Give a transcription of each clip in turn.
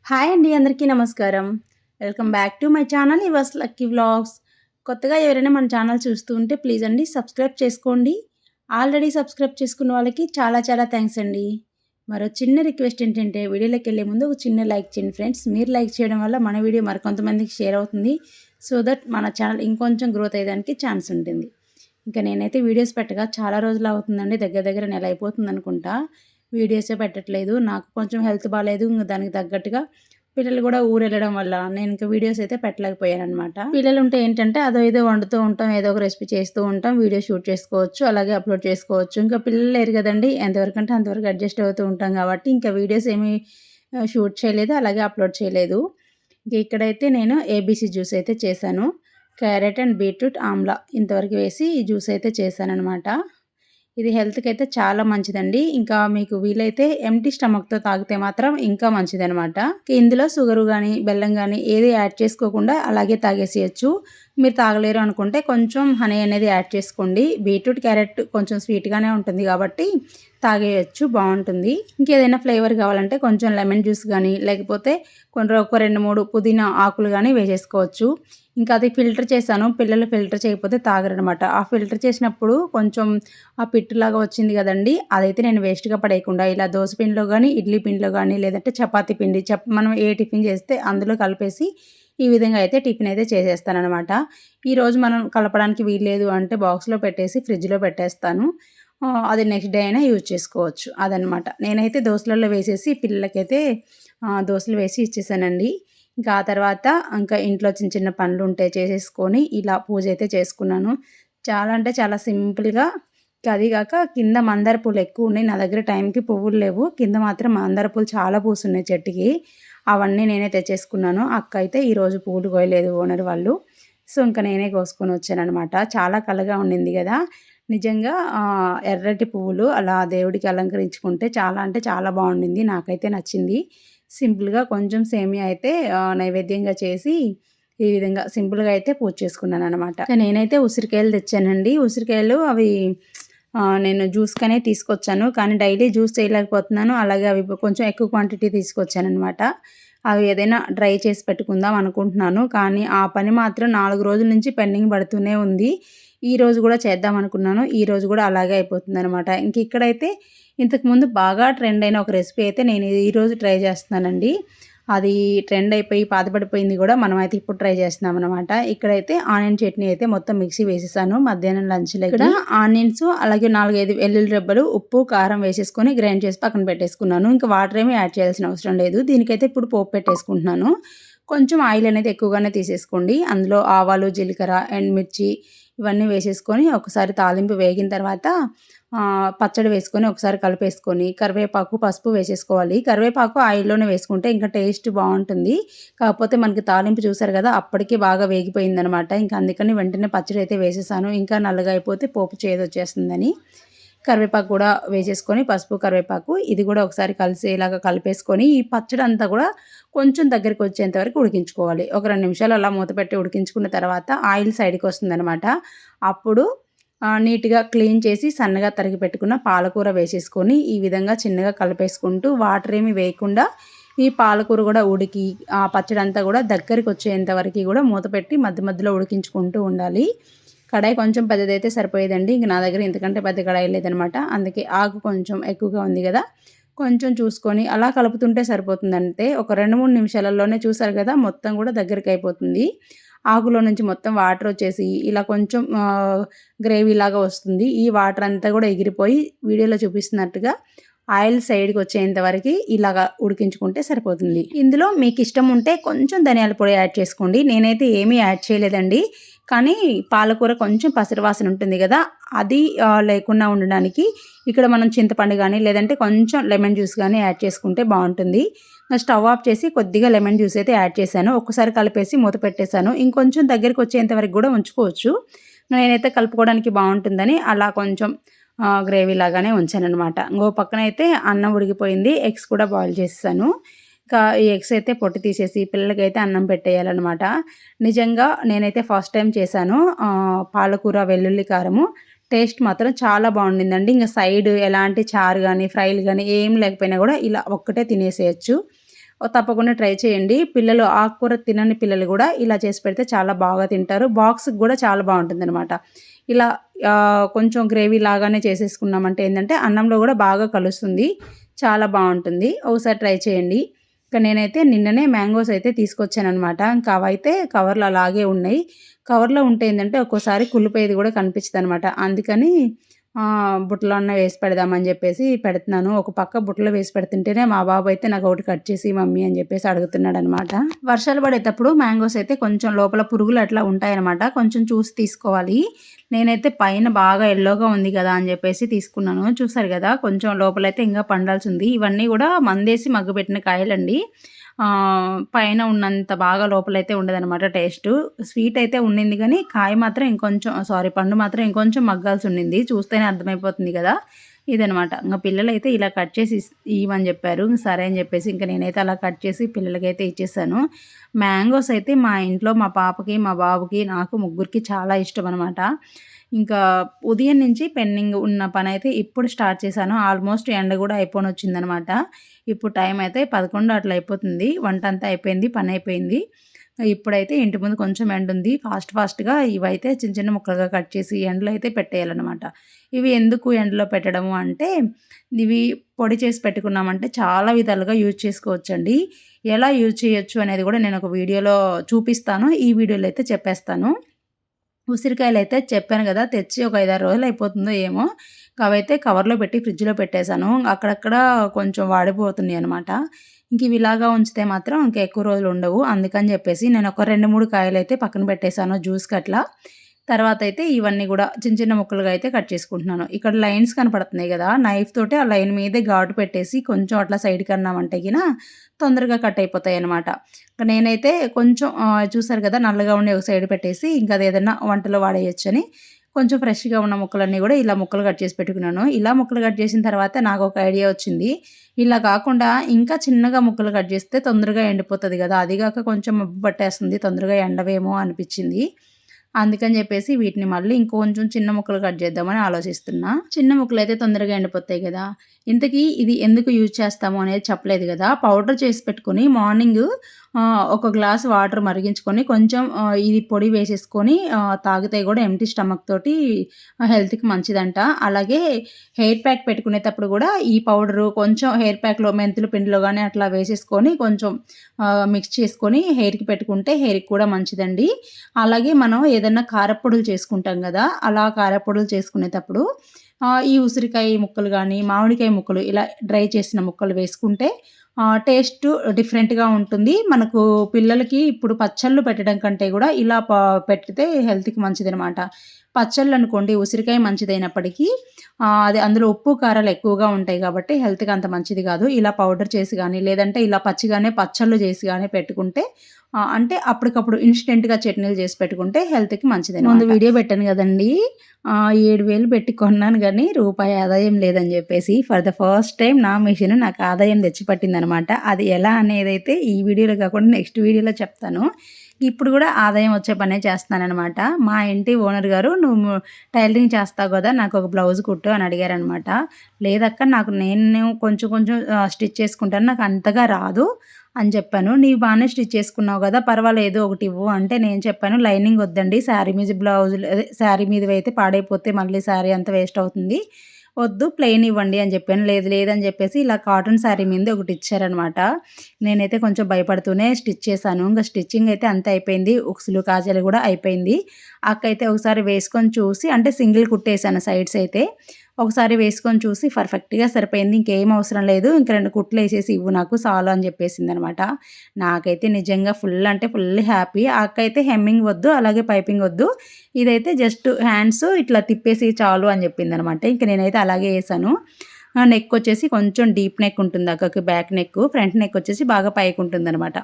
Hi అండి, అందరికీ నమస్కారం. Welcome back to my channel yours lucky vlogs. కొత్తగా ఎవరైనా మన ఛానల్ చూస్తూ ఉంటే ప్లీజ్ అండి సబ్స్క్రైబ్ చేసుకోండి. ఆల్రెడీ సబ్స్క్రైబ్ చేసుకున్న వాళ్ళకి చాలా చాలా థ్యాంక్స్ అండి. మరో చిన్న రిక్వెస్ట్ ఏంటంటే వీడియోలోకెళ్ళే ముందు ఒక చిన్న లైక్ చేయండి ఫ్రెండ్స్. మీరు లైక్ చేయడం వల్ల మన వీడియో మరికొంతమందికి షేర్ అవుతుంది. సో దట్ మన ఛానల్ ఇంకొంచెం గ్రోత్ అయ్యడానికి ఛాన్స్ ఉంటుంది. ఇంకా నేనైతే వీడియోస్ పెట్టగా చాలా రోజులు అవుతుందండి, దగ్గర దగ్గర నెల అయిపోతుంది అనుకుంటా. వీడియోసే పెట్టట్లేదు. నాకు కొంచెం హెల్త్ బాలేదు. ఇంక దానికి తగ్గట్టుగా పిల్లలు కూడా ఊరెళ్ళడం వల్ల నేను ఇంకా వీడియోస్ అయితే పెట్టలేకపోయాననమాట. పిల్లలు ఉంటే ఏంటంటే అదో ఏదో వండుతూ ఉంటాం, ఏదో ఒక రెసిపీ చేస్తూ ఉంటాం, వీడియో షూట్ చేసుకోవచ్చు, అలాగే అప్లోడ్ చేసుకోవచ్చు. ఇంకా పిల్లలు లేరు కదండి, ఎంతవరకు అంటే అంతవరకు అడ్జస్ట్ అవుతూ ఉంటాం కాబట్టి ఇంకా వీడియోస్ ఏమీ షూట్ చేయలేదు, అలాగే అప్లోడ్ చేయలేదు. ఇంక ఇక్కడైతే నేను ఏబీసీ జ్యూస్ అయితే చేశాను. క్యారెట్ అండ్ బీట్రూట్ ఆమ్లా ఇంతవరకు వేసి ఈ జ్యూస్ అయితే చేశాననమాట. ఇది హెల్త్‌కి అయితే చాలా మంచిదండి. ఇంకా మీకు వీలైతే ఎంప్టీ స్టమక్‌తో తాగితే మాత్రం ఇంకా మంచిదనమాట. ఇందులో షుగరు గానీ, బెల్లం గానీ ఏది యాడ్ చేసుకోకుండా అలాగే తాగేసేయొచ్చు. మీరు తాగలేరు అనుకుంటే కొంచెం హనీ అనేది యాడ్ చేసుకోండి. బీట్రూట్, క్యారెట్ కొంచెం స్వీట్‌గానే ఉంటుంది కాబట్టి తాగేయొచ్చు, బావుంటుంది. ఇంకేదైనా ఫ్లేవర్ కావాలంటే కొంచెం లెమన్ జ్యూస్ గానీ, లేకపోతే ఒక 2, 3 పుదీనా ఆకులు గానీ వేసేసుకోవచ్చు. ఇంకా అది ఫిల్టర్ చేశాను. పిల్లలు ఫిల్టర్ చేయకపోతే తాగరనమాట. ఆ ఫిల్టర్ చేసినప్పుడు కొంచెం ఆ పిట్టులాగా వచ్చింది కదండీ! అదైతే నేను వేస్ట్‌గా పడేయకుండా ఇలా దోస పిండిలో గానీ, ఇడ్లీ పిండిలో గానీ, లేదంటే చపాతీ పిండి మనం ఏ టిఫిన్ చేస్తే అందులో కలిపేసి ఈ విధంగా అయితే టిఫిన్ అయితే చేసేస్తాననమాట. ఈరోజు మనం కలపడానికి వీల్లేదు అంటే బాక్స్‌లో పెట్టేసి ఫ్రిడ్జ్‌లో పెట్టేస్తాను. అది నెక్స్ట్ డే అయినా యూజ్ చేసుకోవచ్చు. అదనమాట. నేనైతే దోసలలో వేసేసి పిల్లలకైతే దోసలు వేసి ఇచ్చేసానండి. ఇంకా ఆ తర్వాత ఇంకా ఇంట్లో చిన్న చిన్న పనులుంటే చేసేసుకొని ఇలా పూజ అయితే చేసుకున్నాను. చాలా అంటే చాలా సింపుల్‌గా. అది గాక కింద మందార పూలు ఎక్కువున్నాయి. నా దగ్గర టైంకి పువ్వులు లేవు. కింద మాత్రం మందార పూలు చాలా పూసున్నాయి చెట్టుకి. అవన్నీ నేనే తెచ్చేసుకున్నాను. అక్క అయితే ఈరోజు పూలు కోయలేదు ఓనర్ వాళ్ళు. సో, ఇంక నేనే కోసుకొని వచ్చాననమాట. చాలా కళగా ఉండింది గదా! నిజంగా ఎర్రటి పువ్వులు అలా దేవుడికి అలంకరించుకుంటే చాలా అంటే చాలా బావుండింది. నాకైతే నచ్చింది. సింపుల్‌గా కొంచెం సేమియా అయితే నైవేద్యంగా చేసి ఈ విధంగా సింపుల్‌గా అయితే పూజ చేసుకున్నాననమాట. నేనైతే ఉసిరికాయలు తెచ్చానండి. ఉసిరికాయలు అవి నేను జ్యూస్‌కనే తీసుకొచ్చాను. కానీ డైలీ జ్యూస్ చేయలేకపోతున్నాను. అలాగే అవి కొంచెం ఎక్కువ క్వాంటిటీ తీసుకొచ్చాననమాట. అవి ఏదైనా డ్రై చేసి పెట్టుకుందాం అనుకుంటున్నాను. కానీ ఆ పని మాత్రం 4 రోజుల నుంచి పెండింగ్ పడుతూనే ఉంది. ఈరోజు గూడా చేద్దాం అనుకున్నాను. ఈరోజు గూడా అలాగే అయిపోతుందనమాట. ఇంక ఇక్కడైతే ఇంతకుముందు బాగా ట్రెండ్ అయిన ఒక రెసిపీ అయితే నేను ఈరోజు ట్రై చేస్తున్నానండి. అది ట్రెండ్ అయిపోయి పాతపడిపోయింది గూడా. మనమైతే ఇప్పుడు ట్రై చేస్తున్నామనమాట. ఇక్కడైతే ఆనియన్ చట్నీ అయితే మొత్తం మిక్సీ వేసేసాను మధ్యాహ్నం లంచ్‌లోకి. ఇక్కడ ఆనియన్స్ అలాగే 4, 5 వెల్లుల్లి రెబ్బలు, ఉప్పు, కారం వేసేసుకొని గ్రైండ్ చేసి పక్కన పెట్టేసుకున్నాను. ఇంకా వాటర్ ఏమి యాడ్ చేయాల్సిన అవసరం లేదు. దీనికైతే ఇప్పుడు పోపు పెట్టేసుకుంటున్నాను. కొంచెం ఆయిల్ అనేది ఎక్కువగానే తీసేసుకోండి. అందులో ఆవాలు, జీలకర్ర, ఎండుమిర్చి ఇవన్నీ వేసేసుకొని ఒకసారి తాలింపు వేగిన తర్వాత పచ్చడి వేసుకొని ఒకసారి కలిపేసుకొని కరివేపాకు, పసుపు వేసేసుకోవాలి. కరివేపాకు ఆయిల్‌లోనే వేసుకుంటే ఇంకా టేస్ట్ బావుంటుంది. కాకపోతే మనకి తాలింపు చూసారు కదా! అప్పటికే బాగా వేగిపోయిందనమాట. ఇంక అందుకని వెంటనే పచ్చడి అయితే వేసేసాను. ఇంకా నల్లగా అయిపోతే పోపు చేదొచ్చేస్తుందని. కరివేపాకు కూడా వేసేసుకొని పసుపు, కరివేపాకు ఇది కూడా ఒకసారి కలిసేలాగా కలిపేసుకొని ఈ పచ్చడంతా కూడా కొంచెం దగ్గరికి వచ్చేంత వరకు ఉడికించుకోవాలి. ఒక 2 నిమిషాలు అలా మూత పెట్టి ఉడికించుకున్న తర్వాత ఆయిల్ సైడ్‌కొస్తుందనమాట. అప్పుడు నీట్‌గా క్లీన్ చేసి సన్నగా తరిగి పెట్టుకున్న పాలకూర వేసేసుకొని ఈ విధంగా చిన్నగా కలిపేసుకుంటూ వాటర్ ఏమి వేయకుండా ఈ పాలకూర కూడా ఉడికి ఆ పచ్చడంతా కూడా దగ్గరికొచ్చేంత వరకి కూడా మూత పెట్టి మధ్య మధ్యలో ఉడికించుకుంటూ ఉండాలి. కడాయి కొంచెం పెద్దదైతే సరిపోయేదండి. ఇంక నా దగ్గర ఇంతకంటే పెద్ద కడాయి లేదనమాట. అందుకే ఆకు కొంచెం ఎక్కువగా ఉంది గదా! కొంచెం చూసుకొని అలా కలుపుతుంటే సరిపోతుందంతే. ఒక 2, 3 నిమిషాలలోనే చూసారు గదా! మొత్తం గూడా దగ్గరికయిపోతుంది. ఆకులో నుంచి మొత్తం వాటరొచ్చేసి ఇలా కొంచెం గ్రేవీలాగా వస్తుంది. ఈ వాటరంతా గూడా ఎగిరిపోయి వీడియోలో చూపిస్తున్నట్టుగా ఆయిల్ సైడ్‌కొచ్చేంత వరకి ఇలాగా ఉడికించుకుంటే సరిపోతుంది. ఇందులో మీకిష్టం ఉంటే కొంచెం ధనియాల పొడి యాడ్ చేసుకోండి. నేనైతే ఏమీ యాడ్ చేయలేదండి. కానీ పాలకూర కొంచెం పసరు వాసన ఉంటుంది గదా! అది లేకుండా ఉండడానికి ఇక్కడ మనం చింతపండు గానీ, లేదంటే కొంచెం లెమన్ జ్యూస్ గానీ యాడ్ చేసుకుంటే బావుంటుంది. స్టవ్ ఆఫ్ చేసి కొద్దిగా లెమన్ జ్యూస్ అయితే యాడ్ చేశాను. ఒక్కసారి కలిపేసి మూత పెట్టేశాను. ఇంకొంచెం దగ్గరికొచ్చేంత వరకు గూడా ఉంచుకోవచ్చు. నేనైతే కలుపుకోవడానికి బావుంటుందని అలా కొంచెం గ్రేవీ లాగానే ఉంచాననమాట. ఇంకో పక్కనైతే అన్నం ఉడికిపోయింది. ఎగ్స్ కూడా బాయిల్ చేసేసాను. ఇంకా ఈ ఎగ్స్ అయితే పొట్టు తీసేసి పిల్లలకైతే అన్నం పెట్టేయాలనమాట. నిజంగా నేనైతే ఫస్ట్ టైం చేశాను. పాలకూర, వెల్లుల్లి కారము. టేస్ట్ మాత్రం చాలా బావుండిందండి. ఇంక సైడ్ ఎలాంటి చారు గానీ, ఫ్రైలు గానీ ఏం లేకపోయినా గూడా ఇలా ఒక్కటే తినేసేయొచ్చు. తప్పకుండా ట్రై చేయండి. పిల్లలు ఆకుకూర తినని పిల్లలు గూడా ఇలా చేసి పెడితే చాలా బాగా తింటారు. బాక్స్‌కి గూడా చాలా బావుంటుందనమాట. ఇలా కొంచెం గ్రేవీ లాగానే చేసేసుకున్నామంటే ఏందంటే అన్నంలో గూడా బాగా కలుస్తుంది. చాలా బావుంటుంది. ఒకసారి ట్రై చేయండి. ఇక నేనైతే నిన్ననే మ్యాంగోస్ అయితే తీసుకొచ్చాననమాట. ఇంకా అవైతే కవర్‌లో అలాగే ఉన్నాయి. కవర్‌లో ఉంటే ఏందంటే ఒక్కోసారి కుళ్ళిపోయేది గూడా కనిపించదనమాట. అందుకని బుట్టలో అన్నా వేసి పెడదామని జెప్పేసి పెడుతున్నాను. ఒక పక్క బుట్టలో వేసి పెడుతుంటేనే మా బాబు అయితే నాకొకటి కట్ చేసి మమ్మీ అని జెప్పేసి అడుగుతున్నాడనమాట. వర్షాలు పడేటప్పుడు మ్యాంగోస్ అయితే కొంచెం లోపల పురుగులు అట్లా ఉంటాయనమాట. కొంచెం చూసి తీసుకోవాలి. నేనైతే పైన బాగా యెల్లోగా ఉంది గదా అని జెప్పేసి తీసుకున్నాను. చూసారు గదా! కొంచెం లోపలైతే ఇంకా పండాల్సుంది. ఇవన్నీ గూడా మందేసి మగ్గబెట్టిన కాయలండి. పైన ఉన్నంత బాగా లోపలైతే ఉండదనమాట టేస్టు. స్వీట్ అయితే ఉండింది గానీ, కాయ మాత్రం ఇంకొంచెం పండు మాత్రం ఇంకొంచెం మగ్గాల్సుండింది. చూస్తేనే అర్థమైపోతుంది గదా! ఇదనమాట. ఇంగ పిల్లలైతే ఇలా కట్ చేసి ఇయ్యమని జెప్పారు. సరే అని జెప్పేసి ఇంక నేనైతే అలా కట్ చేసి పిల్లలకైతే ఇచ్చేసాను. మ్యాంగోస్ అయితే మా ఇంట్లో మా పాపకి, మా బాబుకి, నాకు ముగ్గురికి చాలా ఇష్టమనమాట. ఇంకా ఉదయం నుంచి పెండింగ్ ఉన్న పనైతే ఇప్పుడు స్టార్ట్ చేశాను. ఆల్మోస్ట్ ఎండ గూడా అయిపోనొచ్చిందనమాట. ఇప్పుడు టైం అయితే 11 అట్లా అయిపోతుంది. వంటంతా అయిపోయింది. పనయిపోయింది. ఇప్పుడైతే ఇంటి ముందు కొంచెం ఎండుంది. ఫాస్ట్‌గా ఇవైతే చిన్న చిన్న ముక్కలుగా కట్ చేసి ఎండలో అయితే పెట్టేయాలనమాట. ఇవి ఎందుకు ఎండలో పెట్టడము అంటే, ఇవి పొడి చేసి పెట్టుకున్నామంటే చాలా విధాలుగా యూజ్ చేసుకోవచ్చండి. ఎలా యూజ్ చేయొచ్చు అనేది గూడా నేనొక వీడియోలో చూపిస్తాను. ఈ వీడియోలో అయితే చెప్పేస్తాను. ఉసిరికాయలైతే చెప్పాను గదా! తెచ్చి ఒక 5, 6 రోజులు అయిపోతుందో ఏమో! అవైతే కవర్‌లో పెట్టి ఫ్రిడ్జ్‌లో పెట్టేసాను. అక్కడక్కడ కొంచెం వాడిపోతున్నాయనమాట. ఇంక ఇవి ఇలాగా ఉంచితే మాత్రం ఇంకా ఎక్కువ రోజులు ఉండవు. అందుకని జెప్పేసి నేను ఒక 2, 3 కాయలైతే పక్కన పెట్టేసాను జ్యూస్‌కి అట్లా. తర్వాతయితే ఇవన్నీ గూడా చిన్న చిన్న ముక్కలుగా అయితే కట్ చేసుకుంటున్నాను. ఇక్కడ లైన్స్ కనపడుతున్నాయి గదా! నైఫ్ తోటి ఆ లైన్ మీదే ఘాటు పెట్టేసి కొంచెం అట్లా సైడ్‌కి అన్నామంటే గిన తొందరగా కట్ అయిపోతాయనమాట. నేనైతే కొంచెం చూసారు గదా! నల్లగా ఉండి ఒక సైడ్ పెట్టేసి ఇంకా అదేదన్నా వంటలో వాడేయొచ్చని కొంచెం ఫ్రెష్‌గా ఉన్న ముక్కలన్నీ గూడా ఇలా ముక్కలు కట్ చేసి పెట్టుకున్నాను. ఇలా ముక్కలు కట్ చేసిన తర్వాత నాకొక ఐడియా వచ్చింది. ఇలా కాకుండా ఇంకా చిన్నగా ముక్కలు కట్ చేస్తే తొందరగా ఎండిపోతది గదా! అది గాక కొంచెం మబ్బు పట్టేస్తుంది. తొందరగా ఎండవేమో అనిపిచ్చింది. అందుకని జెప్పేసి వీటిని మళ్ళీ ఇంకొంచెం చిన్న ముక్కలు కట్ చేద్దామని ఆలోచిస్తున్నా. చిన్న ముక్కలైతే తొందరగా ఎండిపోతాయి గదా! ఇంతకీ ఇది ఎందుకు యూజ్ చేస్తాము అనేది చెప్పలేదు గదా! పౌడర్ చేసి పెట్టుకొని మార్నింగు ఒక గ్లాస్ వాటర్ మరిగించుకొని కొంచెం ఇది పొడి వేసేసుకొని తాగితే గూడా ఎంప్టీ స్టమక్ తోటి హెల్త్‌కి మంచిదంట. అలాగే హెయిర్ ప్యాక్ పెట్టుకునేటప్పుడు గూడా ఈ పౌడరు కొంచెం హెయిర్ ప్యాక్‌లో మెంతుల పిండిలో గాని అట్లా వేసేసుకొని కొంచెం మిక్స్ చేసుకొని హెయిర్‌కి పెట్టుకుంటే హెయిర్‌కి కూడా మంచిదండి. అలాగే మనం ఏదన్నా కారప్పొడులు చేసుకుంటాం గదా! అలా కారప్పొడులు చేసుకునేటప్పుడు ఈ ఉసిరికాయ ముక్కలు గానీ, మామిడికాయ ముక్కలు ఇలా డ్రై చేసిన ముక్కలు వేసుకుంటే టేస్టు డిఫరెంట్‌గా ఉంటుంది. మనకు పిల్లలకి ఇప్పుడు పచ్చళ్ళు పెట్టడం కంటే గూడా ఇలా పెడితే హెల్త్‌కి మంచిదనమాట. పచ్చళ్ళనుకోండి ఉసిరికాయ మంచిదైనప్పటికీ అది అందులో ఉప్పు, కారాలు ఎక్కువగా ఉంటాయి గాబట్టి హెల్త్‌కి అంత మంచిది గాదు. ఇలా పౌడర్ చేసి గానీ, లేదంటే ఇలా పచ్చిగానే పచ్చళ్ళు చేసి గానీ పెట్టుకుంటే అంటే అప్పటికప్పుడు ఇన్‌స్టెంట్‌గా చట్నీలు చేసి పెట్టుకుంటే హెల్త్‌కి మంచిదనమాట. ముందు వీడియో పెట్టాను గదండీ! 7,000 పెట్టి కొన్నాను గానీ రూపాయి ఆదాయం లేదని జెప్పేసి ఫర్ ద ఫస్ట్ టైమ్ నా మెషిన్ నాకు ఆదాయం తెచ్చిపెట్టిందనమాట. అది ఎలా అనేదైతే ఈ వీడియోలో గాకుండా నెక్స్ట్ వీడియోలో చెప్తాను. ఇప్పుడు గూడా ఆదాయం వచ్చే పనే చేస్తున్నాననమాట. మా ఇంటి ఓనర్ గారు "నువ్వు టైలరింగ్ చేస్తావు గదా! నాకొక బ్లౌజ్ కుట్టు" అని అడిగారనమాట. "లేదక్క నాకు నేను కొంచెం కొంచెం స్టిచ్ చేసుకుంటాను. నాకు అంతగా రాదు" అని చెప్పాను. "నీవు బానే స్టిచ్ చేసుకున్నావు గదా! పర్వాలేదు ఒకటివ్వు" అంటే నేను చెప్పాను, "లైనింగ్ వద్దండి. శారీ మీద బ్లౌజులు అదే శారీ మీదవైతే పాడైపోతే మళ్ళీ శారీ అంతా వేస్ట్ అవుతుంది. వద్దు ప్లెయిన్ ఇవ్వండి" అని చెప్పాను. లేదు లేదని చెప్పేసి ఇలా కాటన్ శారీ మీదది ఒకటి ఇచ్చారనమాట. నేనైతే కొంచెం భయపడుతూనే స్టిచ్ చేశాను. ఇంక స్టిచ్చింగ్ అయితే అంతా అయిపోయింది. ఉక్సులు, కాజాలు గూడా అయిపోయింది. అక్క అయితే ఒకసారి వేసుకొని చూసి అంటే సింగిల్ కుట్టేసాను సైడ్స్ అయితే. ఒకసారి వేసుకొని చూసి పర్ఫెక్ట్‌గా సరిపోయింది. ఇంకేం అవసరం లేదు. ఇంక 2 కుట్లేసేసి ఇవ్వు నాకు చాలు అని జెప్పేసిందనమాట. నాకైతే నిజంగా ఫుల్ అంటే ఫుల్ హ్యాపీ. ఆ అక్క అయితే హెమ్మింగ్ వద్దు, అలాగే పైపింగ్ వద్దు. ఇదైతే జస్ట్ హ్యాండ్స్ ఇట్లా తిప్పేసి చాలు అని జెప్పిందనమాట. ఇంక నేనైతే అలాగే ఏసాను. నెక్ వచ్చేసి కొంచెం డీప్ నెక్ ఉంటుంది అక్కకి బ్యాక్ నెక్. ఫ్రంట్ నెక్ వచ్చేసి బాగా పైకుంటుందనమాట.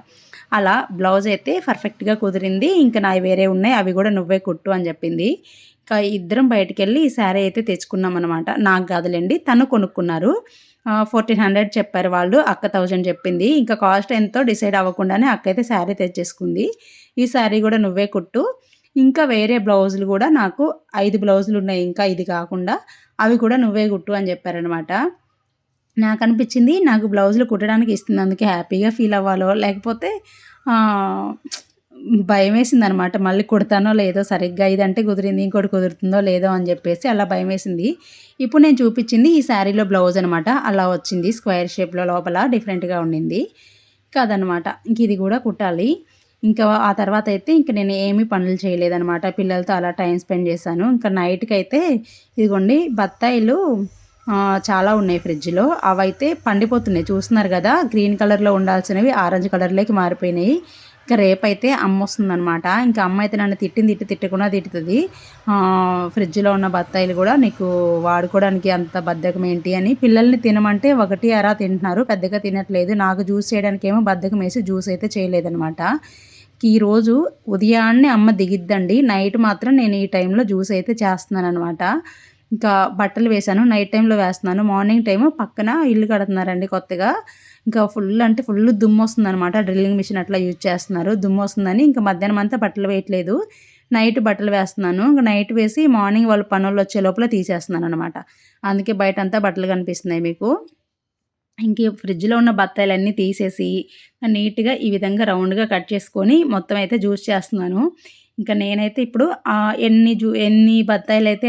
అలా బ్లౌజ్ అయితే పర్ఫెక్ట్‌గా కుదిరింది. ఇంక నాయి వేరే ఉన్నాయి. అవి గూడా నువ్వే కుట్టు అని జెప్పింది. ఇంకా ఇద్దరం బయటికెళ్ళి ఈ శారీ అయితే తెచ్చుకున్నామనమాట. నాకు గాదులెండి తను కొనుక్కున్నారు. 1400 చెప్పారు వాళ్ళు. అక్క 1000 చెప్పింది. ఇంకా కాస్ట్ ఎంతో డిసైడ్ అవ్వకుండానే అక్కయితే శారీ తెచ్చేసుకుంది. "ఈ శారీ గూడా నువ్వే కుట్టు. ఇంకా వేరే బ్లౌజులు గూడా నాకు 5 బ్లౌజులున్నాయి ఇంకా ఇది కాకుండా. అవి కూడా నువ్వే కుట్టు" అని జెప్పారనమాట. నాకనిపించింది నాకు బ్లౌజులు కుట్టడానికి ఇస్తుంది అందుకే హ్యాపీగా ఫీల్ అవ్వాలో, లేకపోతే భయమేసిందనమాట. మళ్ళీ కుడతానో లేదో సరిగ్గా ఇదంటే కుదిరింది ఇంకోటి కుదురుతుందో లేదో అని చెప్పేసి అలా భయమేసింది. ఇప్పుడు నేను చూపించింది ఈ శారీలో బ్లౌజ్ అనమాట. అలా వచ్చింది స్క్వేర్ షేప్‌లో లోపల డిఫరెంట్‌గా ఉండింది. అదనమాట. ఇంక ఇది కూడా కుట్టాలి. ఇంకా ఆ తర్వాతయితే ఇంక నేను ఏమి పనులు చేయలేదనమాట. పిల్లలతో అలా టైమ్ స్పెండ్ చేశాను. ఇంకా నైట్‌కైతే ఇదిగోండి బత్తాయిలు చాలా ఉన్నాయి ఫ్రిడ్జ్‌లో. అవైతే పండిపోతున్నాయి చూస్తున్నారు గదా! గ్రీన్ కలర్‌లో ఉండాల్సినవి ఆరెంజ్ కలర్‌లోకి మారిపోయినాయి. ఇంకా రేపైతే అమ్మొస్తుందనమాట. ఇంకా అమ్మ అయితే నన్ను తిట్టింది తిట్టకుండా తిట్టుతది. ఫ్రిడ్జ్‌లో ఉన్న బత్తాయిలు గూడా నీకు వాడుకోవడానికి అంత బద్ధకం ఏంటి అని. పిల్లల్ని తినమంటే ఒకటి అరా తింటున్నారు. పెద్దగా తినట్లేదు. నాకు జ్యూస్ చేయడానికేమో బద్ధకమేసి జ్యూస్ అయితే చేయలేదనమాట. ఈరోజు ఉదయాన్నే అమ్మ దిగిద్దండి. నైట్ మాత్రం నేను ఈ టైంలో జ్యూస్ అయితే చేస్తున్నాననమాట. ఇంకా బట్టలు వేశాను. నైట్ టైంలో వేస్తున్నాను. మార్నింగ్ టైము పక్కన ఇల్లు కడుతున్నారండి కొత్తగా. ఇంకా ఫుల్ అంటే ఫుల్ దుమ్మొస్తుందనమాట. డ్రిల్లింగ్ మిషన్ అట్లా యూజ్ చేస్తున్నారు. దుమ్మొస్తుందని ఇంకా మధ్యాహ్నం అంతా బట్టలు వేయట్లేదు. నైట్ బట్టలు వేస్తున్నాను. ఇంక నైట్ వేసి మార్నింగ్ వాళ్ళు పనోళ్ళొచ్చే లోపల తీసేస్తున్నాననమాట. అందుకే బయటంతా బట్టలు కనిపిస్తున్నాయి మీకు. ఇంక ఫ్రిడ్జ్‌లో ఉన్న బత్తాయిలన్నీ తీసేసి నీట్‌గా ఈ విధంగా రౌండ్‌గా కట్ చేసుకొని మొత్తం అయితే జ్యూస్ చేస్తున్నాను. ఇంకా నేనైతే ఇప్పుడు ఎన్ని బత్తాయిలైతే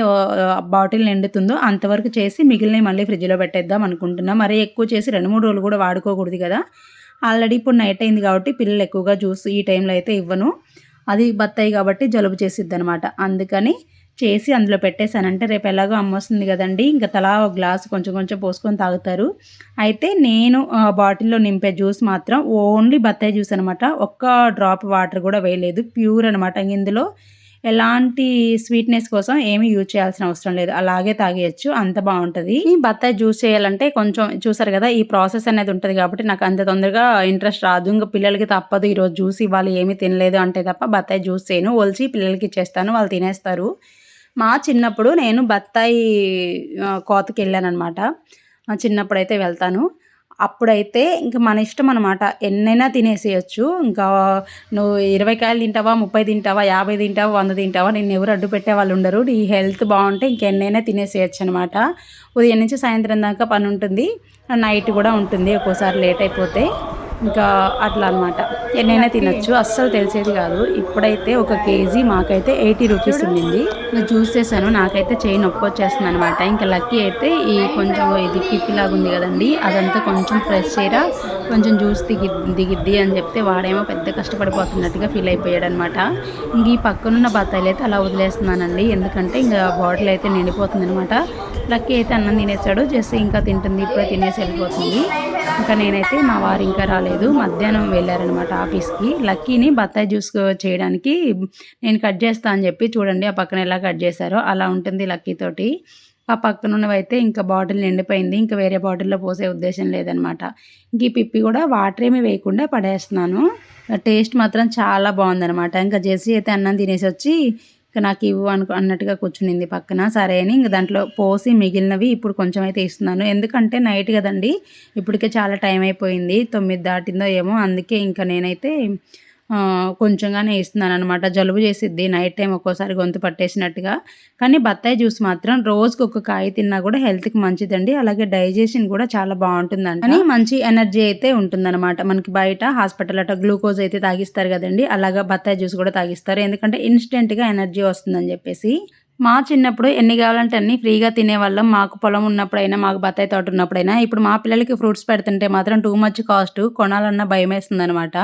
బాటిల్ నిండుతుందో అంతవరకు చేసి మిగిలినవి మళ్ళీ ఫ్రిడ్జ్‌లో పెట్టేద్దాం అనుకుంటున్నా. మరీ ఎక్కువ చేసి 2, 3 రోజులు కూడా వాడుకోకూడదు కదా! ఆల్రెడీ ఇప్పుడు నైట్ అయింది కాబట్టి పిల్లలు ఎక్కువగా జ్యూస్ ఈ టైంలో అయితే ఇవ్వను. అది బత్తాయి కాబట్టి జలుబు చేసిద్దనమాట. అందుకని చేసి అందులో పెట్టేసానంటే రేపు ఎలాగో అమ్మొస్తుంది కదండీ! ఇంక తలా ఒక గ్లాసు కొంచెం కొంచెం పోసుకొని తాగుతారు. అయితే నేను బాటిల్‌లో నింపే జ్యూస్ మాత్రం ఓన్లీ బత్తాయి జ్యూస్ అనమాట. ఒక్క డ్రాప్ వాటర్ కూడా వేయలేదు. ప్యూర్ అనమాట. ఇందులో ఎలాంటి స్వీట్‌నెస్ కోసం ఏమీ యూజ్ చేయాల్సిన అవసరం లేదు. అలాగే తాగేయొచ్చు. అంత బావుంటది. ఈ బత్తాయి జ్యూస్ చేయాలంటే కొంచెం చూసారు కదా! ఈ ప్రాసెస్ అనేది ఉంటది కాబట్టి నాకు అంత తొందరగా ఇంట్రెస్ట్ రాదు. ఇంక పిల్లలకి తప్పదు ఈరోజు జ్యూస్ ఇవ్వాలి ఏమీ తినలేదు అంటే తప్ప బత్తాయి జ్యూస్ చేయను. ఒలిచి పిల్లలకి ఇచ్చేస్తాను. వాళ్ళు తినేస్తారు. మా చిన్నప్పుడు నేను బత్తాయి కోతకెళ్ళాననమాట. చిన్నప్పుడైతే వెళ్తాను. అప్పుడైతే ఇంక మన ఇష్టం అనమాట. ఎన్నైనా తినేసేయొచ్చు. ఇంకా నువ్వు 20 కాయలు తింటావా, 30 తింటావా, 50 తింటావా, 100 తింటావా నిన్నెవరు అడ్డు పెట్టేవాళ్ళుండరు. నీ హెల్త్ బావుంటే ఇంకెన్నైనా తినేసేయొచ్చనమాట. ఉదయం నుంచి సాయంత్రం దాకా పనుంటుంది. నైట్ కూడా ఉంటుంది ఒక్కోసారి లేట్ అయిపోతే. ఇంకా అట్లా అనమాట. ఎన్నైనా తినొచ్చు. అస్సలు తెలిసేది కాదు. ఇప్పుడైతే ఒక కేజీ మాకైతే 80 రూపీస్ ఉండింది. జ్యూస్ చేశాను. నాకైతే చెయ్యి నొప్పొచ్చేస్తుందనమాట. ఇంకా లక్కీ అయితే ఈ కొంచెం ఇది పిప్పిలాగా ఉంది కదండీ! అదంతా కొంచెం ఫ్రెష్ చేయరా కొంచెం జ్యూస్ దిగిద్ది అని చెప్తే వాడేమో పెద్ద కష్టపడిపోతున్నట్టుగా ఫీల్ అయిపోయాడనమాట. ఇంక ఈ పక్కనున్న బత్తాయిలైతే అలా వదిలేస్తున్నానండి. ఎందుకంటే ఇంక బాటిల్ అయితే నిండిపోతుందనమాట. లక్కీ అయితే అన్నం తినేసాడు. జెస్సీ ఇంకా తింటుంది. ఇప్పుడే తినేసి వెళ్ళిపోతుంది. ఇంకా నేనైతే మా వారు ఇంకా రాలేదు. మధ్యాహ్నం వెళ్ళారనమాట ఆఫీస్‌కి. లక్కీని బత్తాయి జ్యూస్ చేయడానికి నేను కట్ చేస్తా అని చెప్పి చూడండి ఆ పక్కన ఎలా కట్ చేశారో అలా ఉంటుంది లక్కీ తోటి. ఆ పక్కనున్నవైతే ఇంకా బాటిల్ నిండిపోయింది. ఇంకా వేరే బాటిల్‌లో పోసే ఉద్దేశం లేదనమాట. ఇంక ఈ పిప్పి కూడా వాటర్ ఏమి వేయకుండా పడేస్తున్నాను. టేస్ట్ మాత్రం చాలా బావుందనమాట. ఇంకా జెస్సీ అయితే అన్నం తినేసొచ్చి ఇక నాకివ్వు అన్నట్టుగా కూర్చునింది పక్కన. సరే అని ఇంక దాంట్లో పోసి మిగిలినవి ఇప్పుడు కొంచెం అయితే ఇస్తున్నాను. ఎందుకంటే నైట్ కదండీ! ఇప్పటికే చాలా టైం అయిపోయింది. 9 దాటిందో ఏమో అందుకే ఇంక నేనైతే కొంచెంగానే ఇస్తున్నాననమాట. జలుబు చేసిద్ది నైట్ టైం ఒక్కోసారి గొంతు పట్టేసినట్టుగా. కానీ బత్తాయి జ్యూస్ మాత్రం రోజుకొక కాయ తిన్నా కూడా హెల్త్‌కి మంచిదండి. అలాగే డైజెషన్ కూడా చాలా బావుంటుందంట. కానీ మంచి ఎనర్జీ అయితే ఉంటుందనమాట. మనకి బయట హాస్పిటల్ అట్ట గ్లూకోజ్ అయితే తాగిస్తారు కదండీ! అలాగా బత్తాయి జ్యూస్ కూడా తాగిస్తారు. ఎందుకంటే ఇన్‌స్టెంట్‌గా ఎనర్జీ వస్తుందని చెప్పేసి. మా చిన్నప్పుడు ఎన్ని కావాలంటే అన్ని ఫ్రీగా తినేవాళ్ళం. మాకు పొలం ఉన్నప్పుడైనా, మాకు బత్తాయి తోట ఉన్నప్పుడైనా. ఇప్పుడు మా పిల్లలకి ఫ్రూట్స్ పెడుతుంటే మాత్రం టూ మచ్ కాస్ట్. కొనాలన్నా భయమేస్తుందనమాట.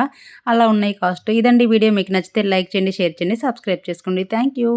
అలా ఉన్నాయి కాస్ట్. ఇదండి వీడియో మీకు నచ్చితే లైక్ చేయండి, షేర్ చేయండి, సబ్స్క్రైబ్ చేసుకోండి. Thank you.